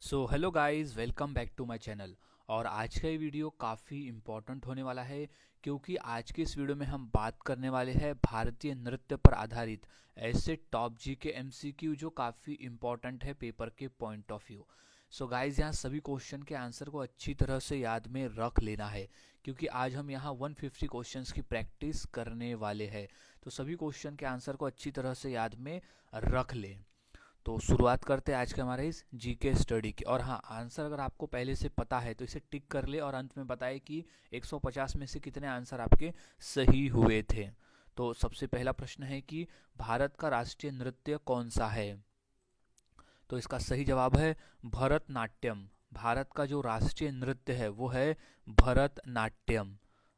So hello guys, welcome back to my channel. और आज का ये वीडियो काफ़ी इम्पोर्टेंट होने वाला है, क्योंकि आज के इस वीडियो में हम बात करने वाले हैं भारतीय नृत्य पर आधारित ऐसे टॉप जी के एमसीक्यू जो काफ़ी इम्पोर्टेंट है पेपर के point of view. So guys, यहाँ सभी क्वेश्चन के आंसर को अच्छी तरह से याद में रख लेना है, क्योंकि आज हम यहाँ 150 क्वेश्चंस की प्रैक्टिस करने वाले हैं। तो सभी क्वेश्चन के आंसर को अच्छी तरह से याद में रख लें। तो शुरुआत करते हैं आज के हमारे इस जीके स्टडी की। और हाँ, आंसर अगर आपको पहले से पता है तो इसे टिक कर ले और अंत में बताए कि 150 में से कितने आंसर आपके सही हुए थे। तो सबसे पहला प्रश्न है कि भारत का राष्ट्रीय नृत्य कौन सा है। तो इसका सही जवाब है भरतनाट्यम। भारत का जो राष्ट्रीय नृत्य है वो है भरतनाट्यम।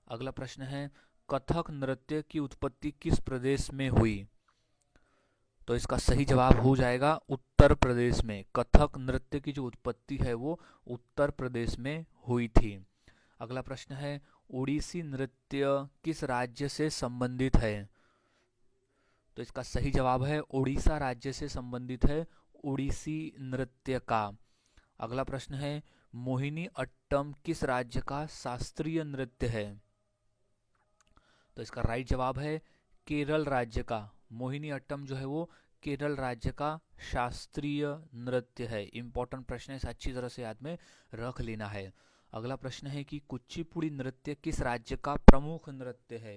अगला प्रश्न है, कथक नृत्य की उत्पत्ति किस प्रदेश में हुई। तो इसका सही जवाब हो जाएगा उत्तर प्रदेश में। कथक नृत्य की जो उत्पत्ति है वो उत्तर प्रदेश में हुई थी। अगला प्रश्न है, ओडिसी नृत्य किस राज्य से संबंधित है। तो इसका सही जवाब है उड़ीसा राज्य से संबंधित है ओडिसी नृत्य का। अगला प्रश्न है, मोहिनी अट्टम किस राज्य का शास्त्रीय नृत्य है। तो इसका राइट जवाब है केरल राज्य का। मोहिनी अट्टम जो है वो केरल राज्य का शास्त्रीय नृत्य है। इंपॉर्टेंट प्रश्न है, इसे अच्छी तरह से याद में रख लेना है। अगला प्रश्न है कि कुचिपुड़ी नृत्य किस राज्य का प्रमुख नृत्य है।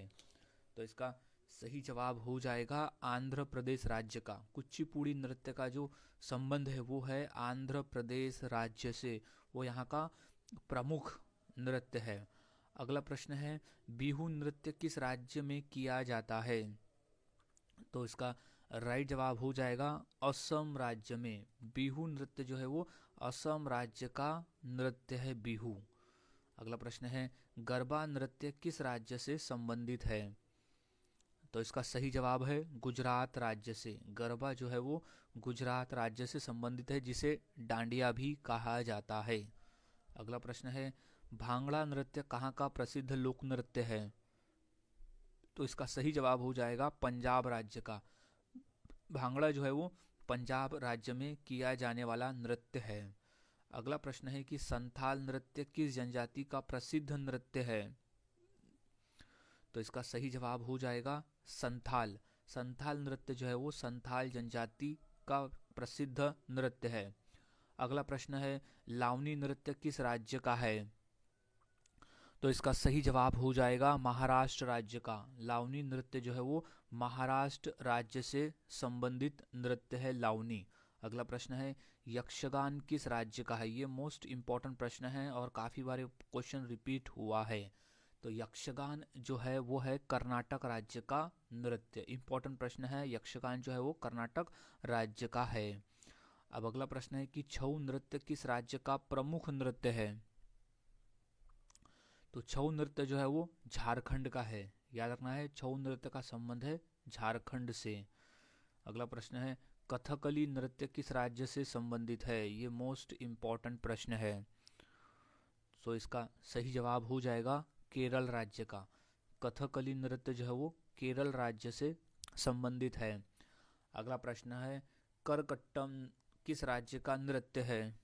तो इसका सही जवाब हो जाएगा आंध्र प्रदेश राज्य का। कुचिपुड़ी नृत्य का जो संबंध है वो है आंध्र प्रदेश राज्य से, वो यहाँ का प्रमुख नृत्य है। अगला प्रश्न है, बिहू नृत्य किस राज्य में किया जाता है। तो इसका राइट जवाब हो जाएगा असम राज्य में। बिहू नृत्य जो है वो असम राज्य का नृत्य है बिहू। अगला प्रश्न है, गरबा नृत्य किस राज्य से संबंधित है। तो इसका सही जवाब है गुजरात राज्य से। गरबा जो है वो गुजरात राज्य से संबंधित है, जिसे डांडिया भी कहा जाता है। अगला प्रश्न है, भांगड़ा नृत्य कहाँ का प्रसिद्ध लोक नृत्य है। तो इसका सही जवाब हो जाएगा पंजाब राज्य का। भांगड़ा जो है वो पंजाब राज्य में किया जाने वाला नृत्य है। अगला प्रश्न है कि संथाल नृत्य किस जनजाति का प्रसिद्ध नृत्य है। तो इसका सही जवाब हो जाएगा संथाल। संथाल नृत्य जो है वो संथाल जनजाति का प्रसिद्ध नृत्य है। अगला प्रश्न है, लावनी नृत्य किस राज्य का है। तो इसका सही जवाब हो जाएगा महाराष्ट्र राज्य का। लावनी नृत्य जो है वो महाराष्ट्र राज्य से संबंधित नृत्य है लावनी। अगला प्रश्न है, यक्षगान किस राज्य का है। ये मोस्ट इम्पॉर्टेंट प्रश्न है और काफ़ी बार क्वेश्चन रिपीट हुआ है। तो यक्षगान जो है वो है कर्नाटक राज्य का नृत्य। इम्पॉर्टेंट प्रश्न है, यक्षगान जो है वो कर्नाटक राज्य का है। अब अगला प्रश्न है कि छऊ नृत्य किस राज्य का प्रमुख नृत्य है। तो छऊ नृत्य जो है वो झारखंड का है। याद रखना है, छऊ नृत्य का संबंध है झारखंड से। अगला प्रश्न है, कथकली नृत्य किस राज्य से संबंधित है। ये मोस्ट इम्पॉर्टेंट प्रश्न है। सो इसका सही जवाब हो जाएगा केरल राज्य का। कथकली नृत्य जो है वो केरल राज्य से संबंधित है। अगला प्रश्न है, करकट्टम किस राज्य का नृत्य है।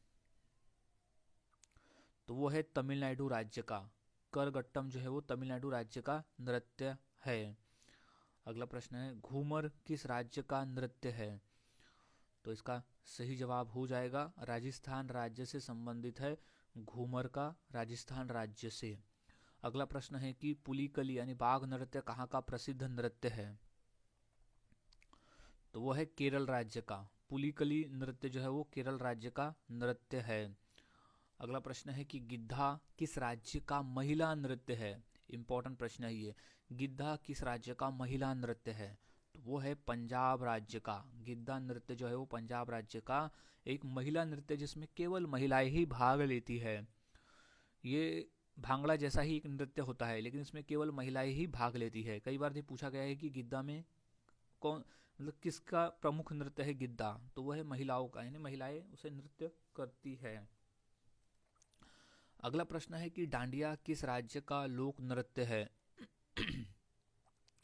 तो वो है तमिलनाडु राज्य का। करगट्टम जो है वो तमिलनाडु राज्य का नृत्य है। अगला प्रश्न है, घूमर किस राज्य का नृत्य है। तो इसका सही जवाब हो जाएगा राजस्थान राज्य से संबंधित है घूमर का, राजस्थान राज्य से। अगला प्रश्न है कि पुलिकली यानी बाघ नृत्य कहाँ का प्रसिद्ध नृत्य है। तो वो है केरल राज्य का। पुलिकली नृत्य जो है वो केरल राज्य का नृत्य है। अगला प्रश्न है कि गिद्धा किस राज्य का महिला नृत्य है। इंपॉर्टेंट प्रश्न है ये। गिद्धा किस राज्य का महिला नृत्य है। तो वो है पंजाब राज्य का। गिद्धा नृत्य जो है वो पंजाब राज्य का एक महिला नृत्य, जिसमें केवल महिलाएं ही भाग लेती है। ये भांगड़ा जैसा ही एक नृत्य होता है, लेकिन इसमें केवल महिलाएं ही भाग लेती है। कई बार ये पूछा गया है कि गिद्धा में कौन, मतलब किसका प्रमुख नृत्य है गिद्धा। तो वह है महिलाओं का, यानी महिलाएं उसे नृत्य करती है। अगला प्रश्न है कि डांडिया किस राज्य का लोक नृत्य है।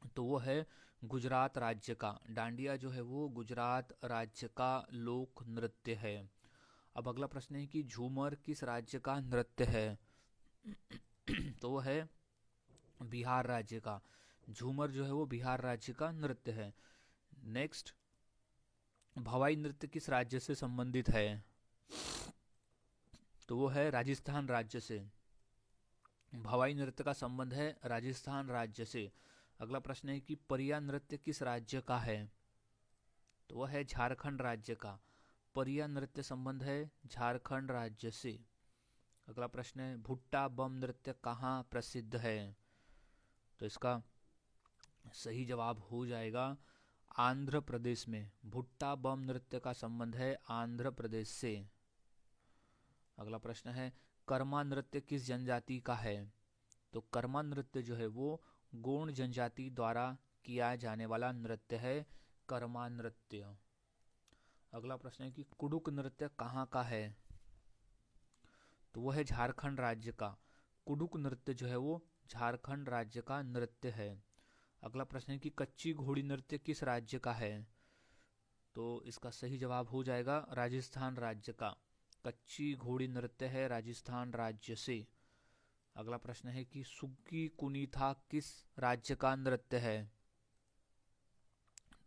तो वो है गुजरात राज्य का। डांडिया जो है वो गुजरात राज्य का लोक नृत्य है। अब अगला प्रश्न है कि झूमर किस राज्य का नृत्य है? तो वो है बिहार राज्य का। झूमर जो है वो बिहार राज्य का नृत्य है। नेक्स्ट, भवाई नृत्य किस राज्य से संबंधित है? तो वो है राजस्थान राज्य से। भवाई नृत्य का संबंध है राजस्थान राज्य से। अगला प्रश्न है कि परिया नृत्य किस राज्य का है? तो वह है झारखंड राज्य का। परिया नृत्य संबंध है झारखंड राज्य से। अगला प्रश्न है भुट्टा बम नृत्य कहाँ प्रसिद्ध है? तो इसका सही जवाब हो जाएगा आंध्र प्रदेश में। भुट्टा बम नृत्य का संबंध है आंध्र प्रदेश से। अगला प्रश्न है कर्मा नृत्य किस जनजाति का है? तो कर्मा नृत्य जो है वो गोंड जनजाति द्वारा किया जाने वाला नृत्य है, कर्मा नृत्य। अगला प्रश्न है कि कुडुक नृत्य कहाँ का है? तो वो है झारखंड राज्य का। कुडुक नृत्य जो है वो झारखंड राज्य का नृत्य है। अगला प्रश्न है कि कच्ची घोड़ी नृत्य किस राज्य का है? तो इसका सही जवाब हो जाएगा राजस्थान राज्य का। कच्ची घोड़ी नृत्य है राजस्थान राज्य से। अगला प्रश्न है कि सुग्गी कुनीथा किस राज्य का नृत्य है?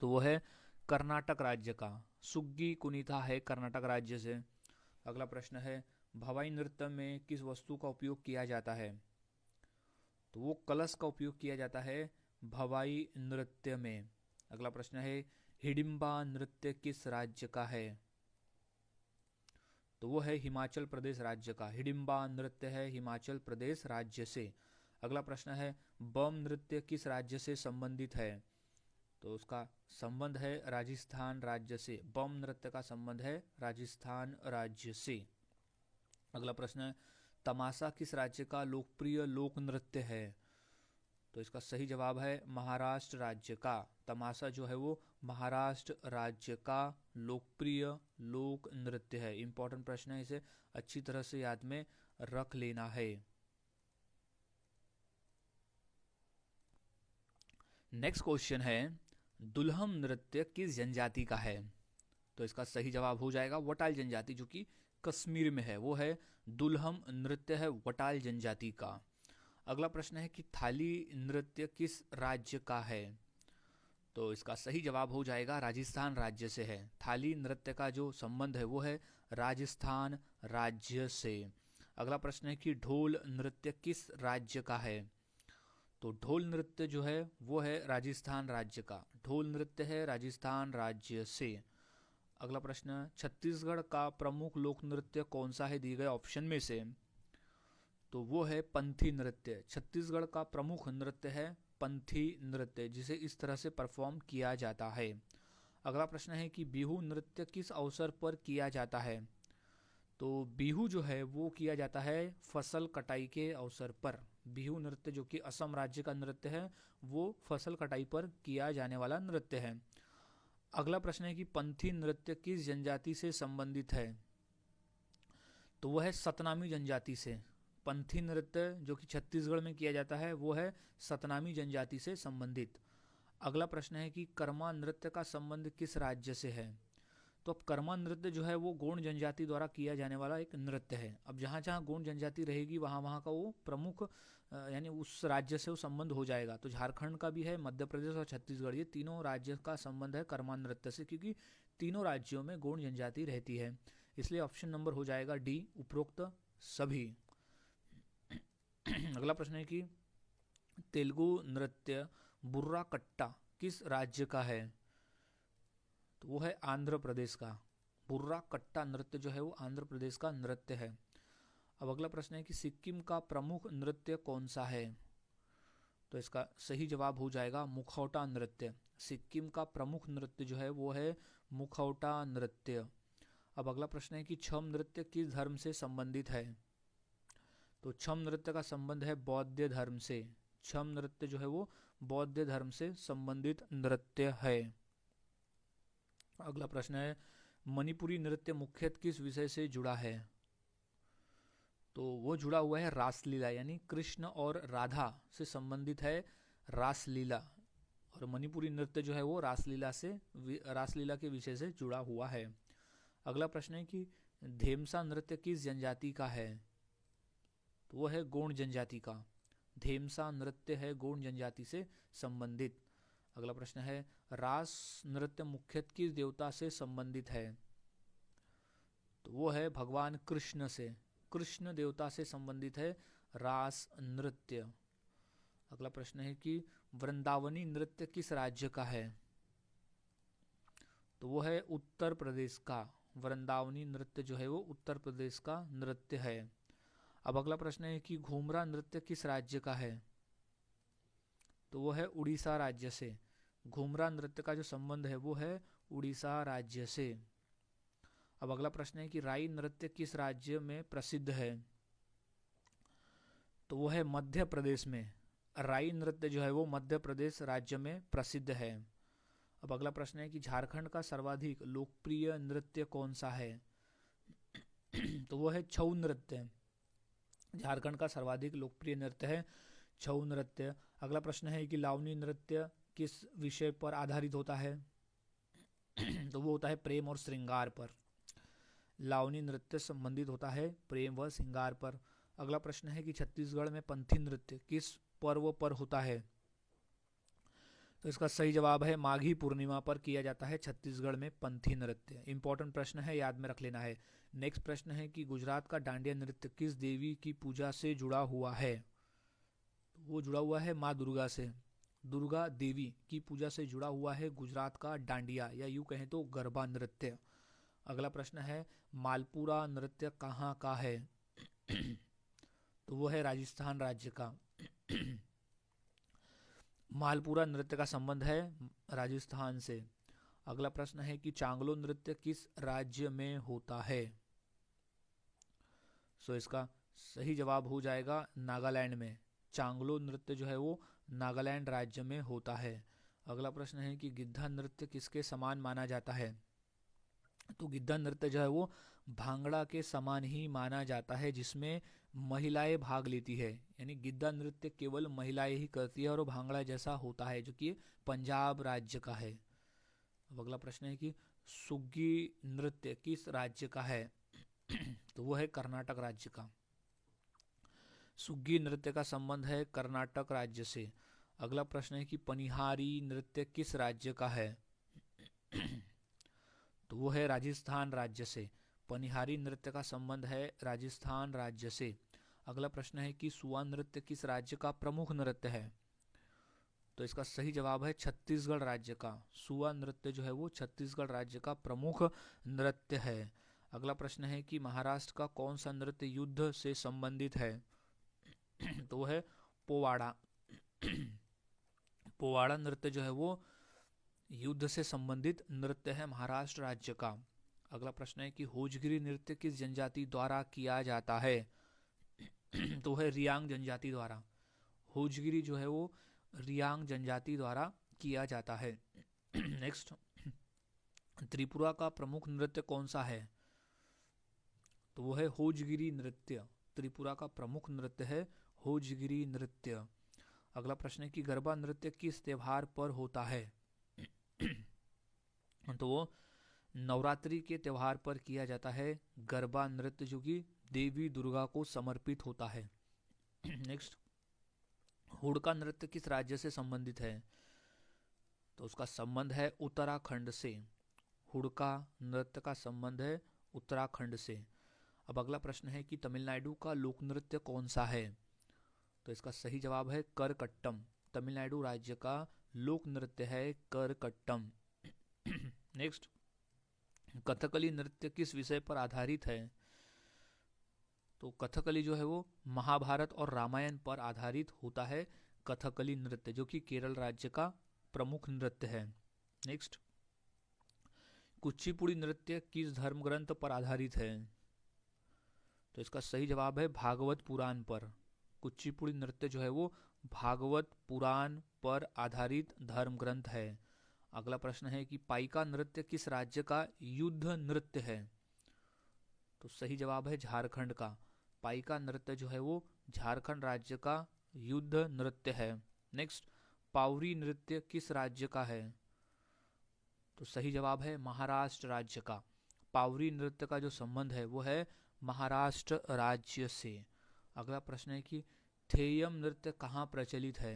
तो वो है कर्नाटक राज्य का। सुग्गी कुनीथा है कर्नाटक राज्य से। अगला प्रश्न है भवाई नृत्य में किस वस्तु का उपयोग किया जाता है? तो वो कलश का उपयोग किया जाता है भवाई नृत्य में। अगला प्रश्न है हिडिंबा नृत्य किस राज्य का है? तो वो है हिमाचल प्रदेश राज्य का। हिडिंबा नृत्य है हिमाचल प्रदेश राज्य से। अगला प्रश्न है बम नृत्य किस राज्य से संबंधित है? तो उसका संबंध है राजस्थान राज्य से। बम नृत्य का संबंध है राजस्थान राज्य से। अगला प्रश्न है तमाशा किस राज्य का लोकप्रिय लोक नृत्य है? तो इसका सही जवाब है महाराष्ट्र राज्य का। तमाशा जो है वो महाराष्ट्र राज्य का लोकप्रिय लोक नृत्य है। इंपॉर्टेंट प्रश्न है, इसे अच्छी तरह से याद में रख लेना है। नेक्स्ट क्वेश्चन है दुल्हन नृत्य किस जनजाति का है? तो इसका सही जवाब हो जाएगा वटाल जनजाति, जो कि कश्मीर में है। वो है दुल्हन नृत्य है वटाल जनजाति का। अगला प्रश्न है कि थाली नृत्य किस राज्य का है? तो इसका सही जवाब हो जाएगा राजस्थान राज्य से है। थाली नृत्य का जो संबंध है वो है राजस्थान राज्य से। अगला प्रश्न है कि ढोल नृत्य किस राज्य का है? तो ढोल नृत्य जो है वो है राजस्थान राज्य का। ढोल नृत्य है राजस्थान राज्य से। अगला प्रश्न छत्तीसगढ़ का प्रमुख लोक नृत्य कौन सा है दिए गए ऑप्शन में से? तो वो है पंथी नृत्य। छत्तीसगढ़ का प्रमुख नृत्य है पंथी नृत्य, जिसे इस तरह से परफॉर्म किया जाता है। अगला प्रश्न है कि बिहू नृत्य किस अवसर पर किया जाता है? तो बिहू जो है वो किया जाता है फसल कटाई के अवसर पर। बिहू नृत्य जो कि असम राज्य का नृत्य है वो फसल कटाई पर किया जाने वाला नृत्य है। अगला प्रश्न है कि पंथी नृत्य किस जनजाति से संबंधित है? तो वह है सतनामी जनजाति से। पंथी नृत्य जो कि छत्तीसगढ़ में किया जाता है वो है सतनामी जनजाति से संबंधित। अगला प्रश्न है कि कर्मा नृत्य का संबंध किस राज्य से है? तो अब कर्मा नृत्य जो है वो गोंड जनजाति द्वारा किया जाने वाला एक नृत्य है। अब जहाँ जहाँ गोंड जनजाति रहेगी वहाँ वहाँ का वो प्रमुख यानी उस राज्य से वो संबंध हो जाएगा। तो झारखंड का भी है, मध्य प्रदेश और छत्तीसगढ़, ये तीनों राज्य का संबंध है कर्मा नृत्य से, क्योंकि तीनों राज्यों में गोंड जनजाति रहती है। इसलिए ऑप्शन नंबर हो जाएगा डी, उपरोक्त सभी। अगला प्रश्न है कि तेलुगु नृत्य बुर्रा कट्टा किस राज्य का है? तो वो है आंध्र प्रदेश का। बुर्रा कट्टा नृत्य जो है वो आंध्र प्रदेश का नृत्य है। अब अगला प्रश्न है कि सिक्किम का प्रमुख नृत्य कौन सा है? तो इसका सही जवाब हो जाएगा मुखौटा नृत्य। सिक्किम का प्रमुख नृत्य जो है वो है मुखौटा नृत्य। अब अगला प्रश्न है कि छम नृत्य किस धर्म से संबंधित है? तो छम नृत्य का संबंध है बौद्ध धर्म से। छम नृत्य जो है वो बौद्ध धर्म से संबंधित नृत्य है। अगला प्रश्न है मणिपुरी नृत्य मुख्यतः किस विषय से जुड़ा है? तो वो जुड़ा हुआ है रासलीला, यानी कृष्ण और राधा से संबंधित है रासलीला। और मणिपुरी नृत्य जो है वो रासलीला के विषय से जुड़ा हुआ है। अगला प्रश्न है कि धेमसा नृत्य किस जनजाति का है? तो वो है गोंड जनजाति का। धेमसा नृत्य है गोंड जनजाति से संबंधित। अगला प्रश्न है, रास नृत्य मुख्यतः किस देवता से संबंधित है? तो वो है भगवान कृष्ण से, कृष्ण देवता से संबंधित है रास नृत्य। अगला प्रश्न है कि वृंदावनी नृत्य किस राज्य का है? तो वो है उत्तर प्रदेश का। वृंदावनी नृत्य जो है वो उत्तर प्रदेश का नृत्य है। अब अगला प्रश्न है कि घूमरा नृत्य किस राज्य का है? तो वो है उड़ीसा राज्य से। घूमरा नृत्य का जो संबंध है वो है उड़ीसा राज्य से। अब अगला प्रश्न है कि राई नृत्य किस राज्य में प्रसिद्ध है? तो वो है मध्य प्रदेश में। राई नृत्य जो है वो मध्य प्रदेश राज्य में प्रसिद्ध है। अब अगला प्रश्न है कि झारखंड का सर्वाधिक लोकप्रिय नृत्य कौन सा है? तो वो है छऊ नृत्य। झारखंड का सर्वाधिक लोकप्रिय नृत्य है छऊ नृत्य। अगला प्रश्न है कि लावनी नृत्य किस विषय पर आधारित होता है? तो वो होता है प्रेम और श्रृंगार पर। लावनी नृत्य संबंधित होता है प्रेम व श्रृंगार पर। अगला प्रश्न है कि छत्तीसगढ़ में पंथी नृत्य किस पर्व पर होता है? तो इसका सही जवाब है माघी पूर्णिमा पर किया जाता है छत्तीसगढ़ में पंथी नृत्य। इंपॉर्टेंट प्रश्न है, याद में रख लेना है। नेक्स्ट प्रश्न है कि गुजरात का डांडिया नृत्य किस देवी की पूजा से जुड़ा हुआ है? वो जुड़ा हुआ है माँ दुर्गा से। दुर्गा देवी की पूजा से जुड़ा हुआ है गुजरात का डांडिया, या यूं कहें तो गरबा नृत्य। अगला प्रश्न है मालपुरा नृत्य कहाँ का है? तो वो है राजस्थान राज्य का। मालपुरा नृत्य का संबंध है राजस्थान से। अगला प्रश्न है कि चांगलो नृत्य किस राज्य में होता है? सो इसका सही जवाब हो जाएगा नागालैंड में। चांगलो नृत्य जो है वो नागालैंड राज्य में होता है। अगला प्रश्न है कि गिद्धा नृत्य किसके समान माना जाता है? तो गिद्धा नृत्य जो है वो भांगड़ा के समान ही माना जाता है, जिसमें महिलाएं भाग लेती है। यानी गिद्धा नृत्य केवल महिलाएं ही करती है और वो भांगड़ा जैसा होता है, जो कि पंजाब राज्य का है। अब अगला प्रश्न है कि सुग्गी नृत्य किस राज्य का है? तो वो है कर्नाटक राज्य का। सुग्गी नृत्य का संबंध है कर्नाटक राज्य से। अगला प्रश्न है कि पनिहारी नृत्य किस राज्य का है? तो वो है राजस्थान राज्य से। पनिहारी नृत्य का संबंध है राजस्थान राज्य से। अगला प्रश्न है कि सुआ नृत्य किस राज्य का प्रमुख नृत्य है? तो इसका सही जवाब है छत्तीसगढ़ राज्य का। सुआ नृत्य जो है वो छत्तीसगढ़ राज्य का प्रमुख नृत्य है। अगला प्रश्न है कि महाराष्ट्र का कौन सा नृत्य युद्ध से संबंधित है? तो वो है पोवाड़ा। पोवाड़ा नृत्य जो है वो युद्ध से संबंधित नृत्य है महाराष्ट्र राज्य का। अगला प्रश्न है कि होजगिरी नृत्य किस जनजाति द्वारा किया जाता है? तो है रियांग जनजाति द्वारा। होजगिरी जो है वो रियांग जनजाति द्वारा किया जाता है। नेक्स्ट, त्रिपुरा का प्रमुख नृत्य कौन सा है? तो वो है होजगिरी नृत्य। त्रिपुरा का प्रमुख नृत्य है होजगिरी नृत्य। अगला प्रश्न है कि गरबा नृत्य किस त्योहार पर होता है? तो वो नवरात्रि के त्योहार पर किया जाता है गरबा नृत्य, जो कि देवी दुर्गा को समर्पित होता है। नेक्स्ट, हुड़का नृत्य किस राज्य से संबंधित है? तो उसका संबंध है उत्तराखंड से। हुड़का नृत्य का संबंध है उत्तराखंड से। अब अगला प्रश्न है कि तमिलनाडु का लोक नृत्य कौन सा है? तो इसका सही जवाब है करकट्टम। तमिलनाडु राज्य का लोक नृत्य है करकट्टम। नेक्स्ट, कथकली नृत्य किस विषय पर आधारित है? तो कथकली जो है वो महाभारत और रामायण पर आधारित होता है कथकली नृत्य, जो कि केरल राज्य का प्रमुख नृत्य है। नेक्स्ट, कुचिपुड़ी नृत्य किस धर्म ग्रंथ पर आधारित है? तो इसका सही जवाब है भागवत पुराण पर। कुचिपुड़ी नृत्य जो है वो भागवत पुराण पर आधारित धर्म ग्रंथ है। अगला प्रश्न है कि पाइका नृत्य किस राज्य का युद्ध नृत्य है? तो सही जवाब है झारखंड का। पाइका नृत्य जो है वो झारखंड राज्य का युद्ध नृत्य है। नेक्स्ट, पावरी नृत्य किस राज्य का है? तो सही जवाब है महाराष्ट्र राज्य का। पावरी नृत्य का जो संबंध है वो है महाराष्ट्र राज्य से। अगला प्रश्न है कि थेयम नृत्य कहाँ प्रचलित है,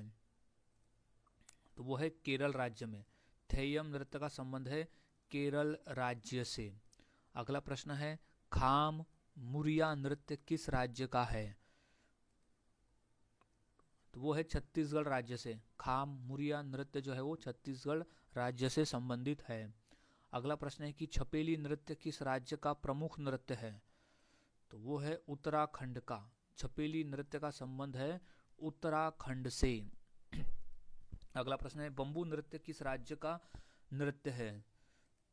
तो वो है केरल राज्य में। थेयम नृत्य का संबंध है केरल राज्य से। अगला प्रश्न है खाम मुरिया नृत्य किस राज्य का है, तो वो है छत्तीसगढ़ राज्य से। खाम मुरिया नृत्य जो है वो छत्तीसगढ़ राज्य से संबंधित है। अगला प्रश्न है कि छपेली नृत्य किस राज्य का प्रमुख नृत्य है, तो वो है उत्तराखंड का। छपेली नृत्य का संबंध है उत्तराखंड से। अगला प्रश्न है बंबू नृत्य किस राज्य का नृत्य है,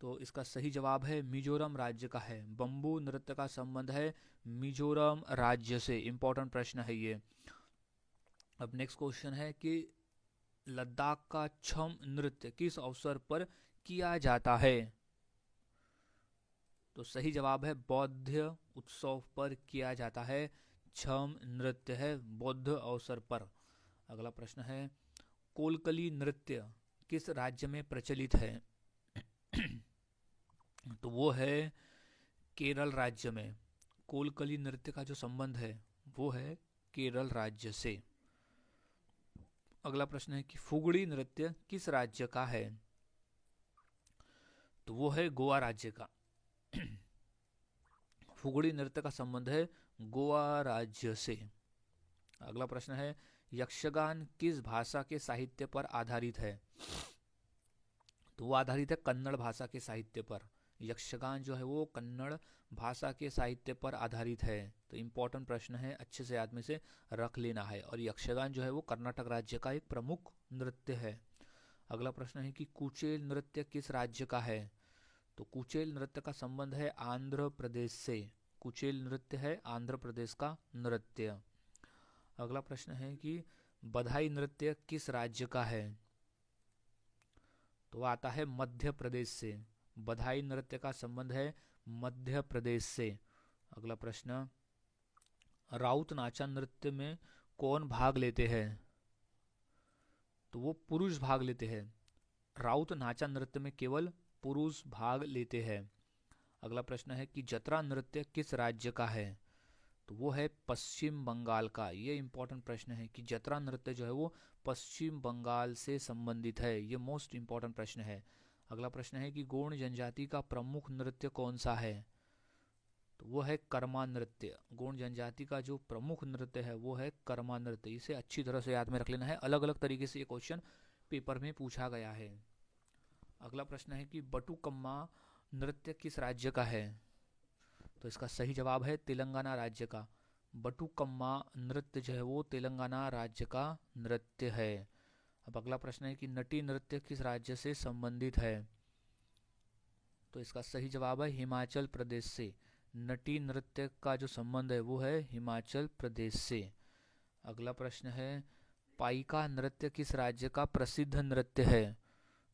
तो इसका सही जवाब है मिजोरम राज्य का है। बंबू नृत्य का संबंध है मिजोरम राज्य से। इंपॉर्टेंट प्रश्न है ये। अब नेक्स्ट क्वेश्चन है कि लद्दाख का छम नृत्य किस अवसर पर किया जाता है, तो सही जवाब है बौद्ध उत्सव पर किया जाता है। छम नृत्य है बौद्ध अवसर पर। अगला प्रश्न है कोलकली नृत्य किस राज्य में प्रचलित है, तो वो है केरल राज्य में। कोलकली नृत्य का जो संबंध है वो है केरल राज्य से। अगला प्रश्न है कि फुगड़ी नृत्य किस राज्य का है, तो वो है गोवा राज्य का। फुगड़ी नृत्य का संबंध है गोवा राज्य से। अगला प्रश्न है यक्षगान किस भाषा के साहित्य पर आधारित है, तो वो आधारित है कन्नड़ भाषा के साहित्य पर। यक्षगान जो है वो कन्नड़ भाषा के साहित्य पर आधारित है। तो इम्पोर्टेंट प्रश्न है, अच्छे से याद में से रख लेना है। और यक्षगान जो है वो कर्नाटक राज्य का एक प्रमुख नृत्य है। अगला प्रश्न है कि कुचेल नृत्य किस राज्य का है, तो कुचेल नृत्य का संबंध है आंध्र प्रदेश से। कुचेल नृत्य है आंध्र प्रदेश का नृत्य। अगला प्रश्न है कि बधाई नृत्य किस राज्य का है, तो आता है मध्य प्रदेश से। बधाई नृत्य का संबंध है मध्य प्रदेश से। अगला प्रश्न राउत नाचा नृत्य में कौन भाग लेते हैं, तो वो पुरुष भाग लेते हैं। राउत नाचा नृत्य में केवल पुरुष भाग लेते हैं। अगला प्रश्न है कि जतरा नृत्य किस राज्य का है, तो वो है पश्चिम बंगाल का। ये इंपॉर्टेंट प्रश्न है कि जतरा नृत्य जो है वो पश्चिम बंगाल से संबंधित है। ये मोस्ट इंपॉर्टेंट प्रश्न है। अगला प्रश्न है कि गोंड जनजाति का प्रमुख नृत्य कौन सा है, तो वो है कर्मा नृत्य। गोंड जनजाति का जो प्रमुख नृत्य है वो है कर्मा नृत्य। इसे अच्छी तरह से याद में रख लेना है, अलग अलग तरीके से ये क्वेश्चन पेपर में पूछा गया है। अगला प्रश्न है कि बटुकम्मा नृत्य किस राज्य का है, तो इसका सही जवाब है तेलंगाना राज्य का। बटुकम्मा नृत्य जो है वो तेलंगाना राज्य का नृत्य है। अब अगला प्रश्न है कि नटी नृत्य किस राज्य से संबंधित है, तो इसका सही जवाब है हिमाचल प्रदेश से। नटी नृत्य का जो संबंध है वो है हिमाचल प्रदेश से। अगला प्रश्न है पाइका नृत्य किस राज्य का प्रसिद्ध नृत्य है,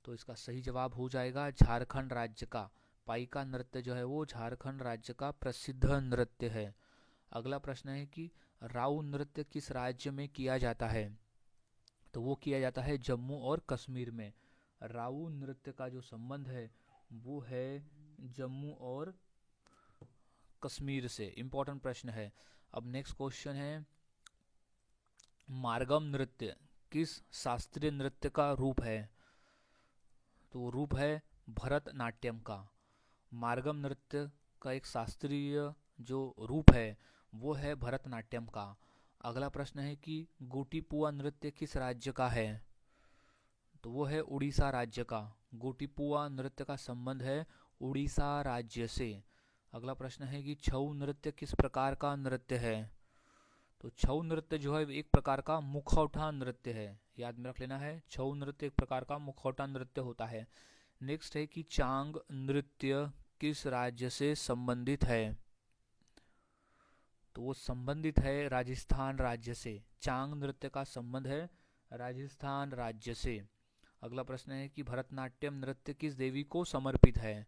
तो इसका सही जवाब हो जाएगा झारखंड राज्य का। पाइका नृत्य जो है वो झारखंड राज्य का प्रसिद्ध नृत्य है। अगला प्रश्न है कि राउ नृत्य किस राज्य में किया जाता है, तो वो किया जाता है जम्मू और कश्मीर में। राउ नृत्य का जो संबंध है वो है जम्मू और कश्मीर से। इंपॉर्टेंट प्रश्न है। अब नेक्स्ट क्वेश्चन है मार्गम नृत्य किस शास्त्रीय नृत्य का रूप है, तो रूप है भरतनाट्यम का। मार्गम नृत्य का एक शास्त्रीय जो रूप है वो है भरतनाट्यम का। अगला प्रश्न है कि गोटीपुआ नृत्य किस राज्य का है, तो वो है उड़ीसा राज्य का। गोटीपुआ नृत्य का संबंध है उड़ीसा राज्य से। अगला प्रश्न है कि छऊ नृत्य किस प्रकार का नृत्य है, तो छऊ नृत्य जो है एक प्रकार का मुखौटा नृत्य है। याद में रख लेना है, छऊ नृत्य एक प्रकार का मुखौटा नृत्य होता है। नेक्स्ट है कि चांग नृत्य किस राज्य से संबंधित है, तो वो संबंधित है राजस्थान राज्य से। चांग नृत्य का संबंध है राजस्थान राज्य से। अगला प्रश्न है कि भरतनाट्यम नृत्य किस देवी को समर्पित है,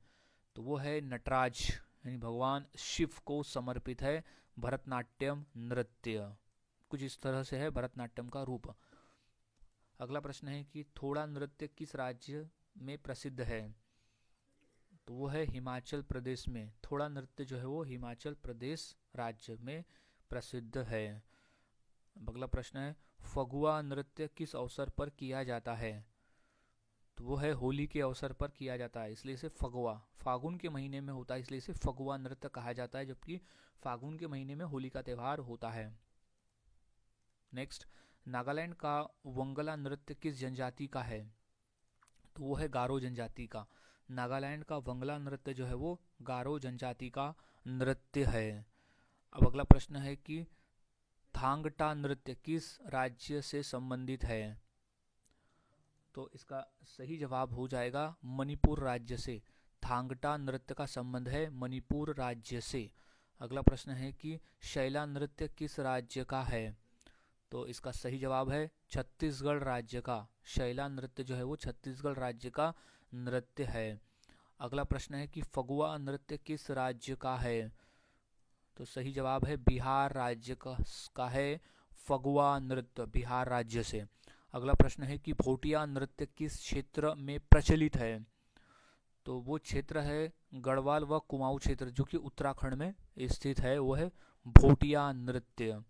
तो वो है नटराज यानी भगवान शिव को समर्पित है भरतनाट्यम नृत्य। कुछ इस तरह से है भरतनाट्यम का रूप। अगला प्रश्न है कि थोड़ा नृत्य किस राज्य में प्रसिद्ध है, तो वो है हिमाचल प्रदेश में। थोड़ा नृत्य जो है वो हिमाचल प्रदेश राज्य में प्रसिद्ध है। अगला प्रश्न है, फगुआ नृत्य किस अवसर पर किया जाता है? तो वो है होली के अवसर पर किया जाता है, इसलिए इसे फगुआ, फागुन के महीने में होता है इसलिए इसे फगुआ नृत्य कहा जाता है, जबकि फागुन के महीने में होली का त्यौहार होता है। नेक्स्ट, नागालैंड का वंगला नृत्य किस जनजाति का है? तो वो है गारो जनजाति का। नागालैंड का वंगला नृत्य जो है वो गारो जनजाति का नृत्य है। अब अगला प्रश्न है कि थांगटा नृत्य किस राज्य से संबंधित है? तो इसका सही जवाब हो जाएगा मणिपुर राज्य से। थांगटा नृत्य का संबंध है मणिपुर राज्य से। अगला प्रश्न है कि शैला नृत्य किस राज्य का है? तो इसका सही जवाब है छत्तीसगढ़ राज्य का। शैला नृत्य जो है वो छत्तीसगढ़ राज्य का नृत्य है। अगला प्रश्न है कि फगुआ नृत्य किस राज्य का है? तो सही जवाब है बिहार राज्य का है फगुआ नृत्य, बिहार राज्य से। अगला प्रश्न है कि भोटिया नृत्य किस क्षेत्र में प्रचलित है? तो वो क्षेत्र है गढ़वाल व कुमाऊं क्षेत्र, जो कि उत्तराखंड में स्थित है, वो है भोटिया नृत्य।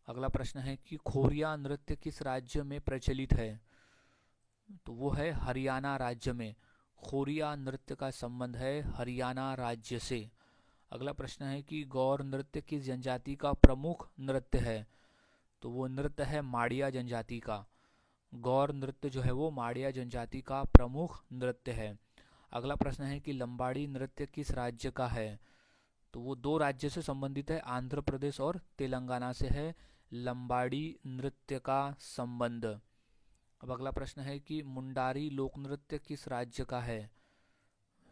अगला प्रश्न है कि खोरिया नृत्य किस राज्य में प्रचलित है? तो वो है हरियाणा राज्य में। खोरिया नृत्य का संबंध है हरियाणा राज्य से। अगला प्रश्न है कि गौर नृत्य किस जनजाति का प्रमुख नृत्य है? तो वो नृत्य है माड़िया जनजाति का। गौर नृत्य जो है वो माड़िया जनजाति का प्रमुख नृत्य है। अगला प्रश्न है कि लंबाड़ी नृत्य किस राज्य का है? तो वो दो राज्य से संबंधित है, आंध्र प्रदेश और तेलंगाना से है लंबाड़ी नृत्य का संबंध। अब अगला प्रश्न है कि मुंडारी लोक नृत्य किस राज्य का है?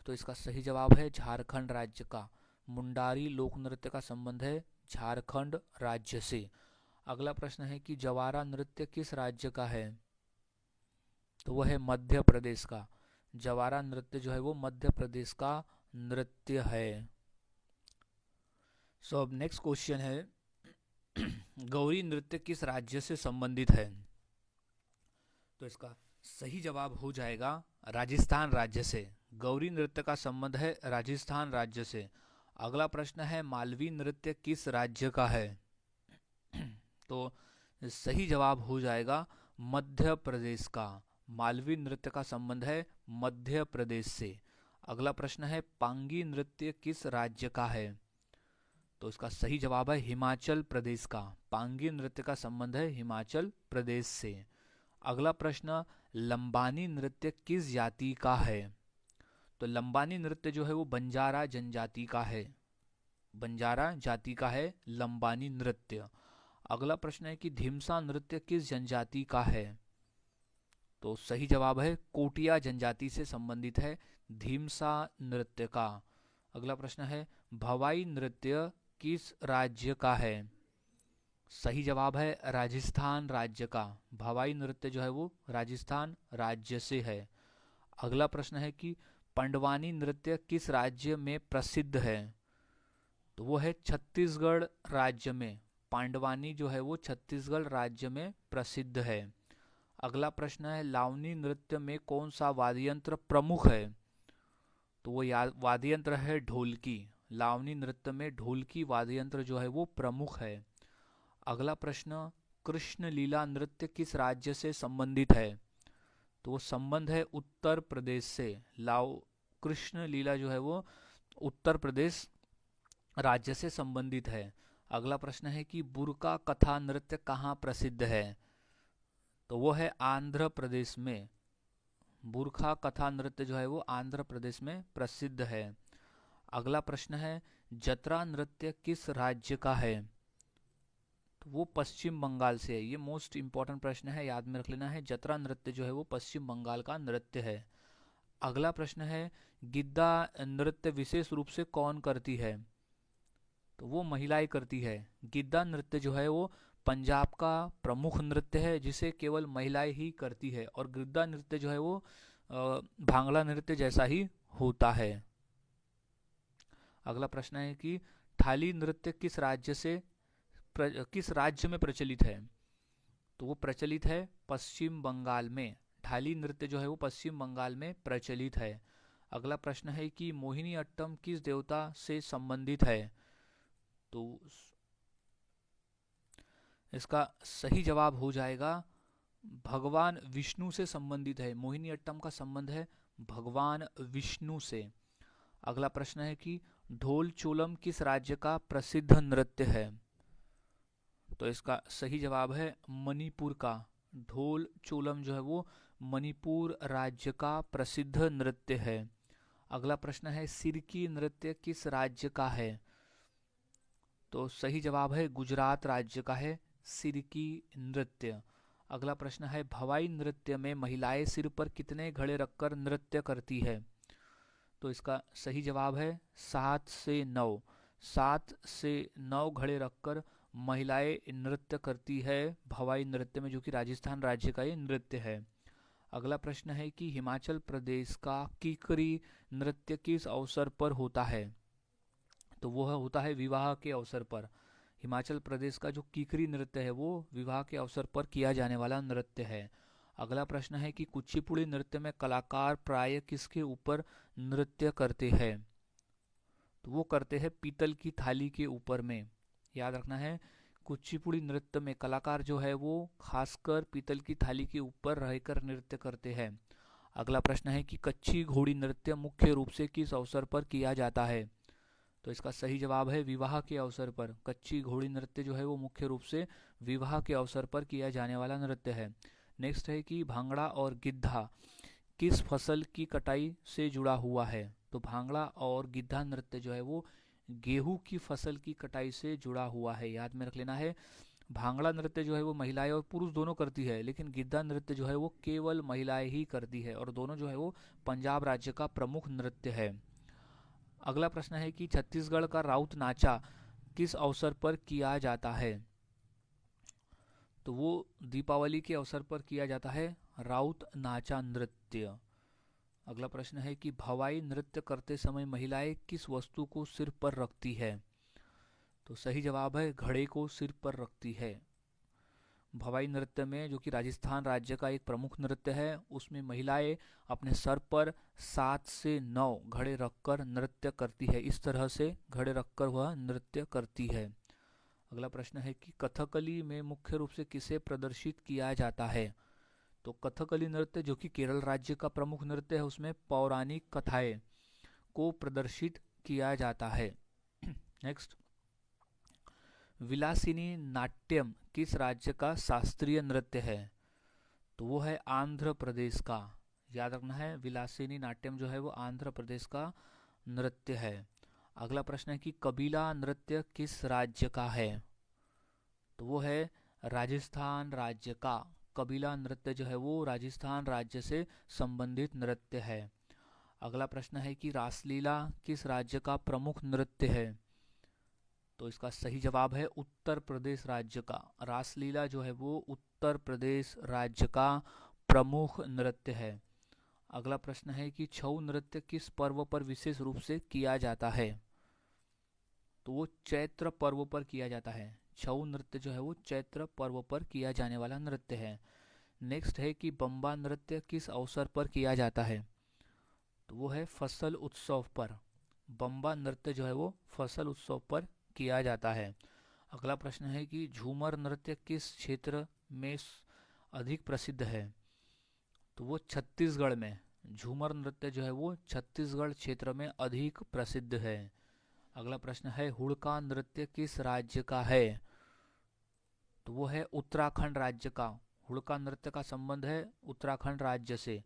तो इसका सही जवाब है झारखंड राज्य का। मुंडारी लोक नृत्य का संबंध है झारखंड राज्य से। अगला प्रश्न है कि जवारा नृत्य किस राज्य का है? तो वह है मध्य प्रदेश का। जवारा नृत्य जो है वो मध्य प्रदेश का नृत्य है। सो अब नेक्स्ट क्वेश्चन है गौरी नृत्य किस राज्य से संबंधित है? तो इसका सही जवाब हो जाएगा राजस्थान राज्य से। गौरी नृत्य का संबंध है राजस्थान राज्य से। अगला प्रश्न है मालवी नृत्य किस राज्य का है? तो सही जवाब हो जाएगा मध्य प्रदेश का। मालवी नृत्य का संबंध है मध्य प्रदेश से। अगला प्रश्न है पांगी नृत्य किस राज्य का है? तो इसका सही जवाब है हिमाचल प्रदेश का। पांगी नृत्य का संबंध है हिमाचल प्रदेश से। अगला प्रश्न लंबानी नृत्य किस जाति का है? तो लंबानी नृत्य जो है वो बंजारा जनजाति का है। बंजारा जाति का है लंबानी नृत्य। अगला प्रश्न है कि धिमसा नृत्य किस जनजाति का है? तो सही जवाब है कोटिया जनजाति से संबंधित है धिमसा नृत्य का। अगला प्रश्न है भवाई नृत्य किस राज्य का है? सही जवाब है राजस्थान राज्य का। भवाई नृत्य जो है वो राजस्थान राज्य से है। अगला प्रश्न है कि पंडवानी नृत्य किस राज्य में प्रसिद्ध है? तो वो है छत्तीसगढ़ राज्य में। पांडवानी जो है वो छत्तीसगढ़ राज्य में प्रसिद्ध है। अगला प्रश्न है लावनी नृत्य में कौन सा वाद्य यंत्र प्रमुख है? तो वो वाद्य यंत्र है ढोलकी। लावनी नृत्य में ढोलकी वाद्य यंत्र जो है वो प्रमुख है। अगला प्रश्न कृष्ण लीला नृत्य किस राज्य से संबंधित है? तो वो संबंध है उत्तर प्रदेश से। कृष्ण लीला जो है वो उत्तर प्रदेश राज्य से संबंधित है। अगला प्रश्न है कि बुरका कथा नृत्य कहाँ प्रसिद्ध है? तो वो है आंध्र प्रदेश में। बुरखा कथा नृत्य जो है वो आंध्र प्रदेश में प्रसिद्ध है। अगला प्रश्न है जतरा नृत्य किस राज्य का है? तो वो पश्चिम बंगाल से है। ये मोस्ट इंपॉर्टेंट प्रश्न है, याद में रख लेना है। जतरा नृत्य जो है वो पश्चिम बंगाल का नृत्य है। अगला प्रश्न है गिद्दा नृत्य विशेष रूप से कौन करती है? तो वो महिलाएं करती है। गिद्दा नृत्य जो है वो पंजाब का प्रमुख नृत्य है जिसे केवल महिलाएं ही करती है, और गिद्दा नृत्य जो है वो भांगड़ा नृत्य जैसा ही होता है। अगला प्रश्न है कि थाली नृत्य किस राज्य में प्रचलित है? तो वो प्रचलित है पश्चिम बंगाल में। थाली नृत्य जो है वो पश्चिम बंगाल में प्रचलित है। अगला प्रश्न है कि मोहिनी अट्टम किस देवता से संबंधित है? तो इसका सही जवाब हो जाएगा भगवान विष्णु से संबंधित है। मोहिनी अट्टम का संबंध है भगवान विष्णु से। अगला प्रश्न है कि ढोल चोलम किस राज्य का प्रसिद्ध नृत्य है? तो इसका सही जवाब है मणिपुर का। ढोल चोलम जो है वो मणिपुर राज्य का प्रसिद्ध नृत्य है। अगला प्रश्न है सिरकी नृत्य किस राज्य का है? तो सही जवाब है गुजरात राज्य का है सिरकी नृत्य। अगला प्रश्न है भवाई नृत्य में महिलाएं सिर पर कितने घड़े रखकर नृत्य करती है? तो इसका सही जवाब है 7 से 9। 7 से 9 घड़े रखकर महिलाएं नृत्य करती है भवाई नृत्य में, जो कि राजस्थान राज्य का ये नृत्य है। अगला प्रश्न है कि हिमाचल प्रदेश का कीकरी नृत्य किस अवसर पर होता है? तो वह होता है विवाह के अवसर पर। हिमाचल प्रदेश का जो कीकरी नृत्य है वो विवाह के अवसर पर किया जाने वाला नृत्य है। अगला प्रश्न है कि कुचिपुड़ी नृत्य में कलाकार प्राय किसके ऊपर नृत्य करते हैं? तो वो करते हैं पीतल की थाली के ऊपर में। याद रखना है, कुचिपुड़ी नृत्य में कलाकार जो है वो खासकर पीतल की थाली के ऊपर रहकर नृत्य करते हैं। अगला प्रश्न है कि कच्ची घोड़ी नृत्य मुख्य रूप से किस अवसर पर किया जाता है? तो इसका सही जवाब है विवाह के अवसर पर। कच्ची घोड़ी नृत्य जो है वो मुख्य रूप से विवाह के अवसर पर किया जाने वाला नृत्य है। नेक्स्ट है कि भांगड़ा और गिद्धा किस फसल की कटाई से जुड़ा हुआ है? तो भांगड़ा और गिद्धा नृत्य जो है वो गेहूं की फसल की कटाई से जुड़ा हुआ है। याद में रख लेना है, भांगड़ा नृत्य जो है वो महिलाएं और पुरुष दोनों करती है, लेकिन गिद्धा नृत्य जो है वो केवल महिलाएं ही करती है, और दोनों जो है वो पंजाब राज्य का प्रमुख नृत्य है। अगला प्रश्न है कि छत्तीसगढ़ का राउत नाचा किस अवसर पर किया जाता है? तो वो दीपावली के अवसर पर किया जाता है राउत नाचा नृत्य। अगला प्रश्न है कि भवाई नृत्य करते समय महिलाएं किस वस्तु को सिर पर रखती है? तो सही जवाब है घड़े को सिर पर रखती है। भवाई नृत्य में, जो कि राजस्थान राज्य का एक प्रमुख नृत्य है, उसमें महिलाएं अपने सर पर 7 से 9 घड़े रखकर नृत्य करती है। इस तरह से घड़े रखकर वह नृत्य करती है। अगला प्रश्न है कि कथकली में मुख्य रूप से किसे प्रदर्शित किया जाता है? तो कथकली नृत्य, जो कि केरल राज्य का प्रमुख नृत्य है, उसमें पौराणिक कथाएं को प्रदर्शित किया जाता है। नेक्स्ट, विलासिनी नाट्यम किस राज्य का शास्त्रीय नृत्य है? तो वो है आंध्र प्रदेश का। याद रखना है, विलासिनी नाट्यम जो है वो आंध्र प्रदेश का नृत्य है। अगला प्रश्न है कि कबीला नृत्य किस राज्य का है? तो वो है राजस्थान राज्य का। कबीला नृत्य जो है वो राजस्थान राज्य से संबंधित नृत्य है। अगला प्रश्न है कि रासलीला किस राज्य का प्रमुख नृत्य है? तो इसका सही जवाब है उत्तर प्रदेश राज्य का। रासलीला जो है वो उत्तर प्रदेश राज्य का प्रमुख नृत्य है। अगला प्रश्न है कि छऊ नृत्य किस पर्व पर विशेष रूप से किया जाता है? तो वो चैत्र पर्व पर किया जाता है। छऊ नृत्य जो है वो चैत्र पर्व पर किया जाने वाला नृत्य है। नेक्स्ट है कि बम्बा नृत्य किस अवसर पर किया जाता है? तो वो है फसल उत्सव पर। बम्बा नृत्य जो है वो फसल उत्सव पर किया जाता है। अगला प्रश्न है कि झूमर नृत्य किस क्षेत्र में अधिक प्रसिद्ध है? तो वो छत्तीसगढ़ में। झूमर नृत्य जो है वो छत्तीसगढ़ क्षेत्र में अधिक प्रसिद्ध है। अगला प्रश्न है हुड़का नृत्य किस राज्य का है? तो वो है उत्तराखंड राज्य का। हुड़का नृत्य का संबंध है उत्तराखंड राज्य से।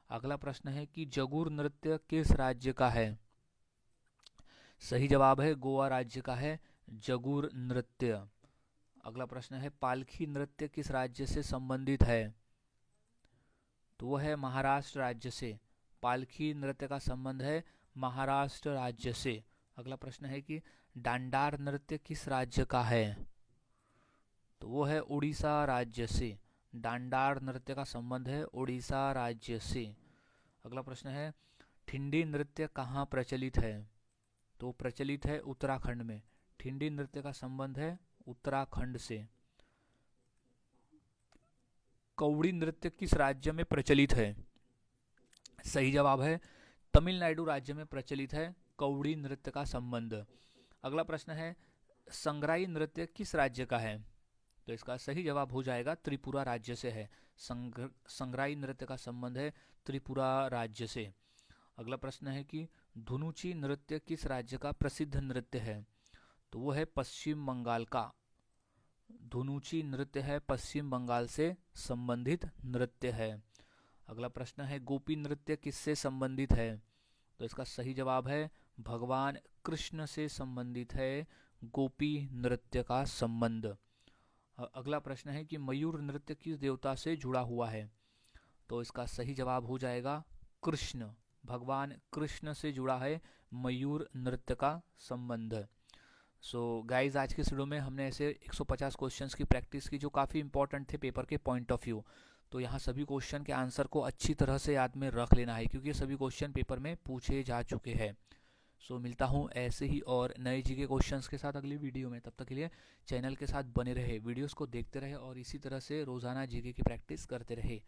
अगला प्रश्न है कि जगूर नृत्य किस राज्य का है? सही जवाब है गोवा राज्य का है जगूर नृत्य। अगला प्रश्न है पालखी नृत्य किस राज्य से संबंधित है? तो वो है महाराष्ट्र राज्य से। पालखी नृत्य का संबंध है महाराष्ट्र राज्य से। अगला प्रश्न है कि डांडार नृत्य किस राज्य का है? तो वो है उड़ीसा राज्य से। डांडार नृत्य का संबंध है उड़ीसा राज्य से। अगला प्रश्न है ठिंडी नृत्य कहाँ प्रचलित है? तो प्रचलित है उत्तराखंड में। ठिंडी नृत्य का संबंध है उत्तराखंड से। कौड़ी नृत्य किस राज्य में प्रचलित है? सही जवाब है तमिलनाडु राज्य में प्रचलित है कौड़ी नृत्य का संबंध। अगला प्रश्न है संग्राई नृत्य किस राज्य का है? तो इसका सही जवाब हो जाएगा त्रिपुरा राज्य से है। संग्राई नृत्य का संबंध है त्रिपुरा राज्य से। अगला प्रश्न है कि धुनुची नृत्य किस राज्य का प्रसिद्ध नृत्य है? तो वो है पश्चिम बंगाल का। धुनुची नृत्य है पश्चिम बंगाल से संबंधित नृत्य है। अगला प्रश्न है गोपी नृत्य किससे संबंधित है? तो इसका सही जवाब है भगवान कृष्ण से संबंधित है गोपी नृत्य का संबंध। अगला प्रश्न है कि मयूर नृत्य किस देवता से जुड़ा हुआ है? तो इसका सही जवाब हो जाएगा कृष्ण। भगवान कृष्ण से जुड़ा है मयूर नृत्य का संबंध। सो गाइज आज के वीडियो में हमने ऐसे 150 क्वेश्चंस की प्रैक्टिस की जो काफ़ी इंपॉर्टेंट थे पेपर के पॉइंट ऑफ व्यू। तो यहाँ सभी क्वेश्चन के आंसर को अच्छी तरह से याद में रख लेना है क्योंकि सभी क्वेश्चन पेपर में पूछे जा चुके हैं। सो मिलता हूँ ऐसे ही और नए जीके क्वेश्चंस के साथ अगली वीडियो में। तब तक के लिए चैनल के साथ बने रहे, वीडियोस को देखते रहे और इसी तरह से रोज़ाना जीके की प्रैक्टिस करते रहे।